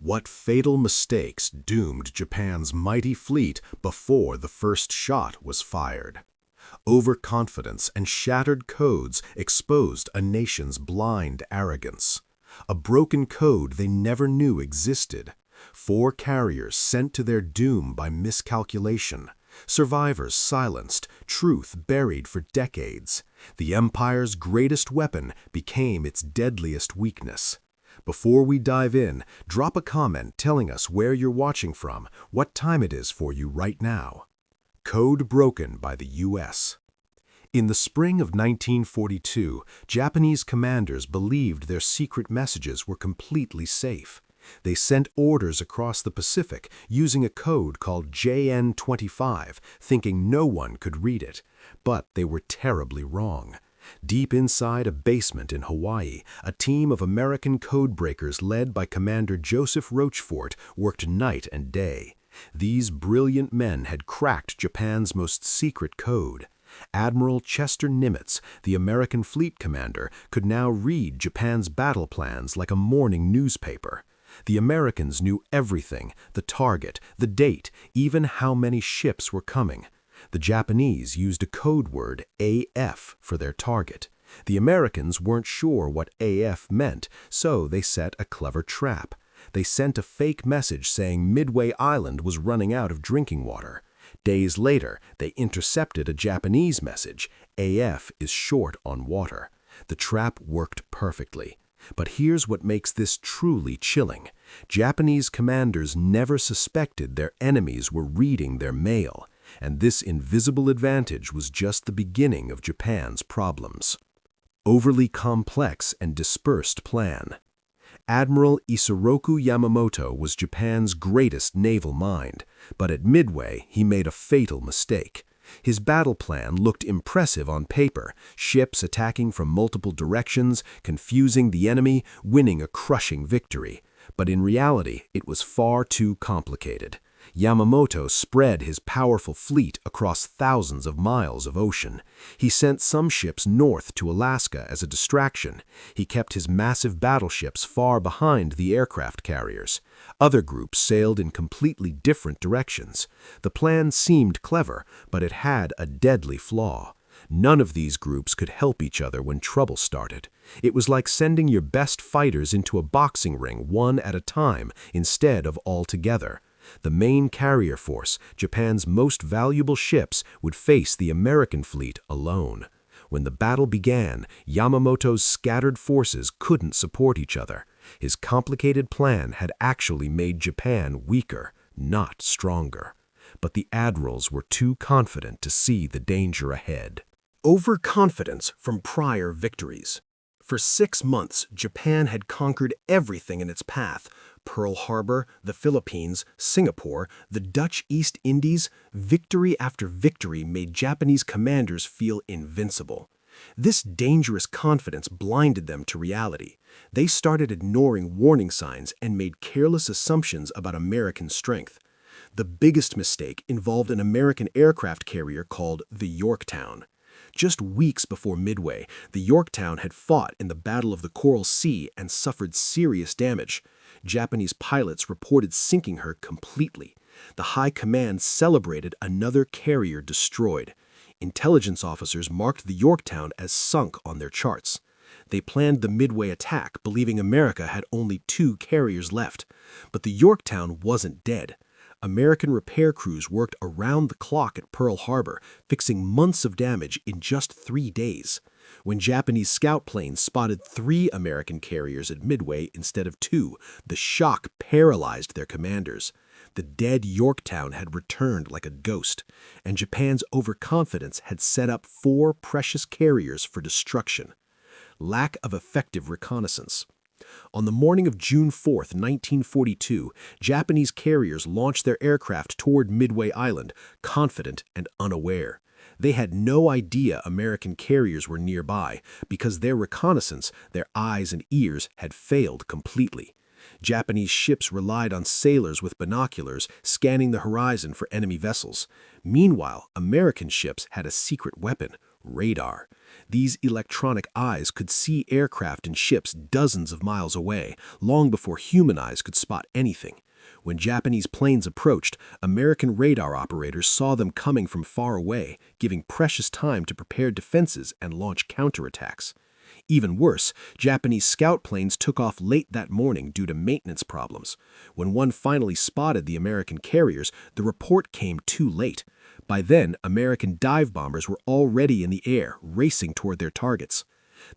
What fatal mistakes doomed Japan's mighty fleet before the first shot was fired? Overconfidence and shattered codes exposed a nation's blind arrogance. A broken code they never knew existed. 4 carriers sent to their doom by miscalculation. Survivors silenced, truth buried for decades. The Empire's greatest weapon became its deadliest weakness. Before we dive in, drop a comment telling us where you're watching from, what time it is for you right now. Code broken by the U.S. In the spring of 1942, Japanese commanders believed their secret messages were completely safe. They sent orders across the Pacific using a code called JN-25, thinking no one could read it. But they were terribly wrong. Deep inside a basement in Hawaii, a team of American codebreakers led by Commander Joseph Rochefort worked night and day. These brilliant men had cracked Japan's most secret code. Admiral Chester Nimitz, the American fleet commander, could now read Japan's battle plans like a morning newspaper. The Americans knew everything, the target, the date, even how many ships were coming. The Japanese used a code word AF for their target. The Americans weren't sure what AF meant, so they set a clever trap. They sent a fake message saying Midway Island was running out of drinking water. Days later, they intercepted a Japanese message, AF is short on water. The trap worked perfectly. But here's what makes this truly chilling. Japanese commanders never suspected their enemies were reading their mail, and this invisible advantage was just the beginning of Japan's problems. Overly complex and dispersed plan. Admiral Isoroku Yamamoto was Japan's greatest naval mind, but at Midway he made a fatal mistake. His battle plan looked impressive on paper, ships attacking from multiple directions, confusing the enemy, winning a crushing victory. But in reality, it was far too complicated. Yamamoto spread his powerful fleet across thousands of miles of ocean. He sent some ships north to Alaska as a distraction. He kept his massive battleships far behind the aircraft carriers. Other groups sailed in completely different directions. The plan seemed clever, but it had a deadly flaw. None of these groups could help each other when trouble started. It was like sending your best fighters into a boxing ring one at a time instead of all together. The main carrier force, Japan's most valuable ships, would face the American fleet alone. When the battle began, Yamamoto's scattered forces couldn't support each other. His complicated plan had actually made Japan weaker, not stronger. But the admirals were too confident to see the danger ahead. Overconfidence from prior victories. For 6 months, Japan had conquered everything in its path. Pearl Harbor, the Philippines, Singapore, the Dutch East Indies. Victory after victory made Japanese commanders feel invincible. This dangerous confidence blinded them to reality. They started ignoring warning signs and made careless assumptions about American strength. The biggest mistake involved an American aircraft carrier called the Yorktown. Just weeks before Midway, the Yorktown had fought in the Battle of the Coral Sea and suffered serious damage. Japanese pilots reported sinking her completely. The High Command celebrated another carrier destroyed. Intelligence officers marked the Yorktown as sunk on their charts. They planned the Midway attack, believing America had only 2 carriers left. But the Yorktown wasn't dead. American repair crews worked around the clock at Pearl Harbor, fixing months of damage in just 3 days. When Japanese scout planes spotted 3 American carriers at Midway instead of 2, the shock paralyzed their commanders. The dead Yorktown had returned like a ghost, and Japan's overconfidence had set up 4 precious carriers for destruction. Lack of effective reconnaissance. On the morning of June 4, 1942, Japanese carriers launched their aircraft toward Midway Island, confident and unaware. They had no idea American carriers were nearby because their reconnaissance, their eyes and ears, had failed completely. Japanese ships relied on sailors with binoculars scanning the horizon for enemy vessels. Meanwhile, American ships had a secret weapon, Radar. These electronic eyes could see aircraft and ships dozens of miles away, long before human eyes could spot anything. When Japanese planes approached, American radar operators saw them coming from far away, giving precious time to prepare defenses and launch counterattacks. Even worse, Japanese scout planes took off late that morning due to maintenance problems. When one finally spotted the American carriers, the report came too late. By then, American dive bombers were already in the air, racing toward their targets.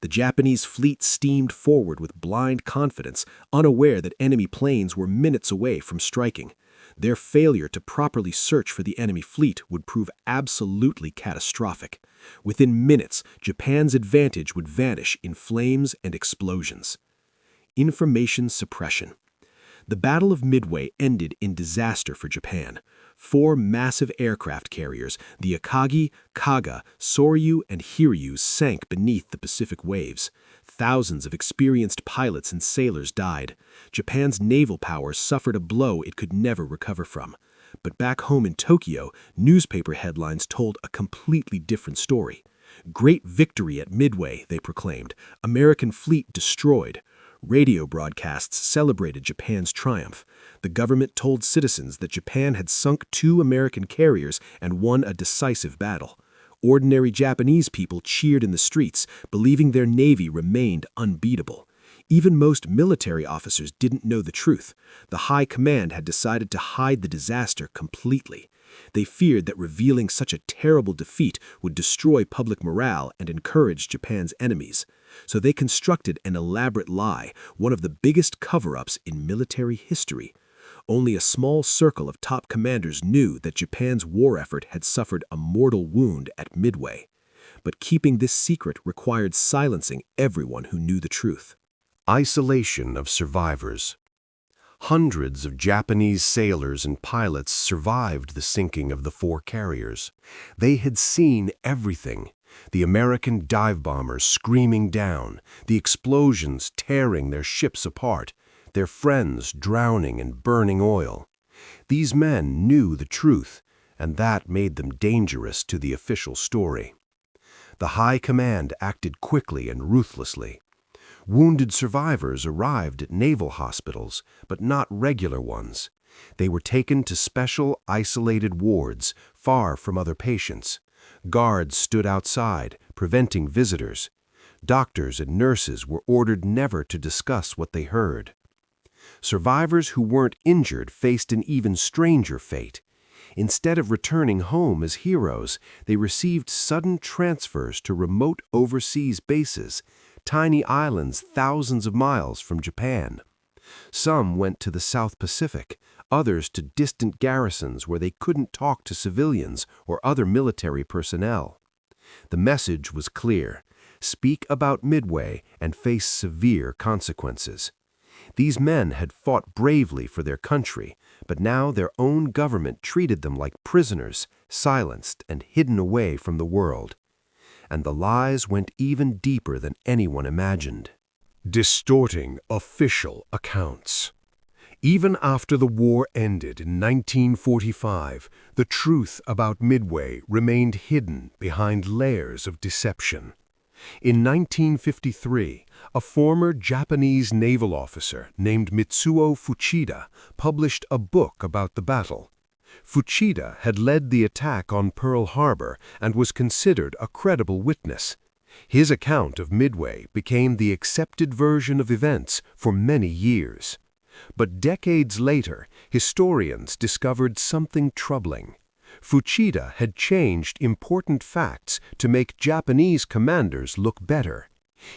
The Japanese fleet steamed forward with blind confidence, unaware that enemy planes were minutes away from striking. Their failure to properly search for the enemy fleet would prove absolutely catastrophic. Within minutes, Japan's advantage would vanish in flames and explosions. Information suppression. The Battle of Midway ended in disaster for Japan. 4 massive aircraft carriers, the Akagi, Kaga, Soryu, and Hiryu, sank beneath the Pacific waves. Thousands of experienced pilots and sailors died. Japan's naval power suffered a blow it could never recover from. But back home in Tokyo, newspaper headlines told a completely different story. Great victory at Midway, they proclaimed. American fleet destroyed. Radio broadcasts celebrated Japan's triumph. The government told citizens that Japan had sunk 2 American carriers and won a decisive battle. Ordinary Japanese people cheered in the streets, believing their navy remained unbeatable. Even most military officers didn't know the truth. The high command had decided to hide the disaster completely. They feared that revealing such a terrible defeat would destroy public morale and encourage Japan's enemies. So they constructed an elaborate lie, one of the biggest cover-ups in military history. Only a small circle of top commanders knew that Japan's war effort had suffered a mortal wound at Midway. But keeping this secret required silencing everyone who knew the truth. Isolation of survivors. Hundreds of Japanese sailors and pilots survived the sinking of the 4 carriers. They had seen everything. The American dive bombers screaming down, the explosions tearing their ships apart, their friends drowning in burning oil. These men knew the truth, and that made them dangerous to the official story. The high command acted quickly and ruthlessly. Wounded survivors arrived at naval hospitals, but not regular ones. They were taken to special, isolated wards, far from other patients. Guards stood outside, preventing visitors. Doctors and nurses were ordered never to discuss what they heard. Survivors who weren't injured faced an even stranger fate. Instead of returning home as heroes, they received sudden transfers to remote overseas bases, tiny islands thousands of miles from Japan. Some went to the South Pacific, others to distant garrisons where they couldn't talk to civilians or other military personnel. The message was clear: speak about Midway and face severe consequences. These men had fought bravely for their country, but now their own government treated them like prisoners, silenced and hidden away from the world. And the lies went even deeper than anyone imagined. Distorting official accounts. Even after the war ended in 1945, the truth about Midway remained hidden behind layers of deception. In 1953, a former Japanese naval officer named Mitsuo Fuchida published a book about the battle. Fuchida had led the attack on Pearl Harbor and was considered a credible witness. His account of Midway became the accepted version of events for many years. But decades later, historians discovered something troubling. Fuchida had changed important facts to make Japanese commanders look better.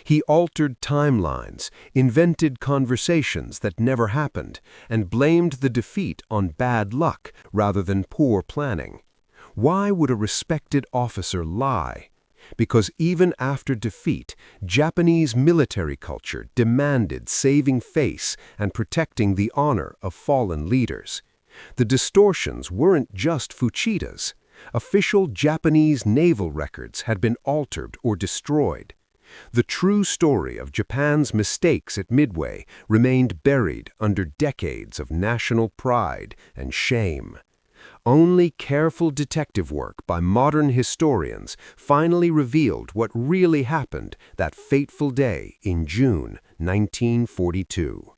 He altered timelines, invented conversations that never happened, and blamed the defeat on bad luck rather than poor planning. Why would a respected officer lie? Because even after defeat, Japanese military culture demanded saving face and protecting the honor of fallen leaders. The distortions weren't just Fuchida's. Official Japanese naval records had been altered or destroyed. The true story of Japan's mistakes at Midway remained buried under decades of national pride and shame. Only careful detective work by modern historians finally revealed what really happened that fateful day in June 1942.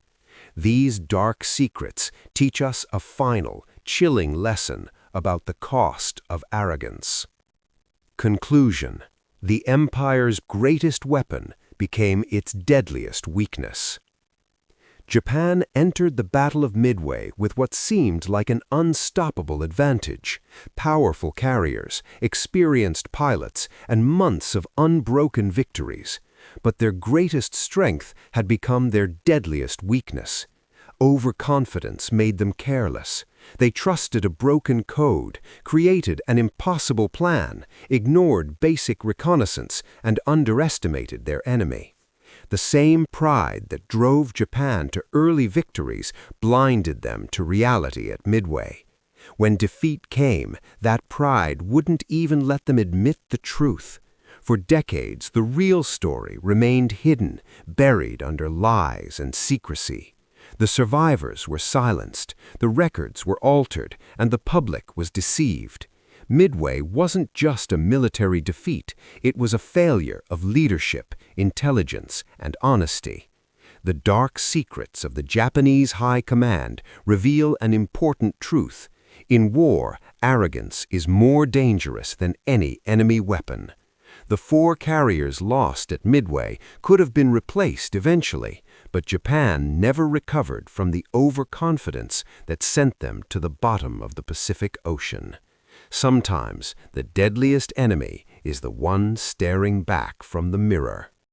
These dark secrets teach us a final, chilling lesson about the cost of arrogance. Conclusion: the empire's greatest weapon became its deadliest weakness. Japan entered the Battle of Midway with what seemed like an unstoppable advantage: powerful carriers, experienced pilots, and months of unbroken victories. But their greatest strength had become their deadliest weakness. Overconfidence made them careless. They trusted a broken code, created an impossible plan, ignored basic reconnaissance, and underestimated their enemy. The same pride that drove Japan to early victories blinded them to reality at Midway. When defeat came, that pride wouldn't even let them admit the truth. For decades, the real story remained hidden, buried under lies and secrecy. The survivors were silenced, the records were altered, and the public was deceived. Midway wasn't just a military defeat, it was a failure of leadership, intelligence, and honesty. The dark secrets of the Japanese High Command reveal an important truth. In war, arrogance is more dangerous than any enemy weapon. The 4 carriers lost at Midway could have been replaced eventually, but Japan never recovered from the overconfidence that sent them to the bottom of the Pacific Ocean. Sometimes the deadliest enemy is the one staring back from the mirror.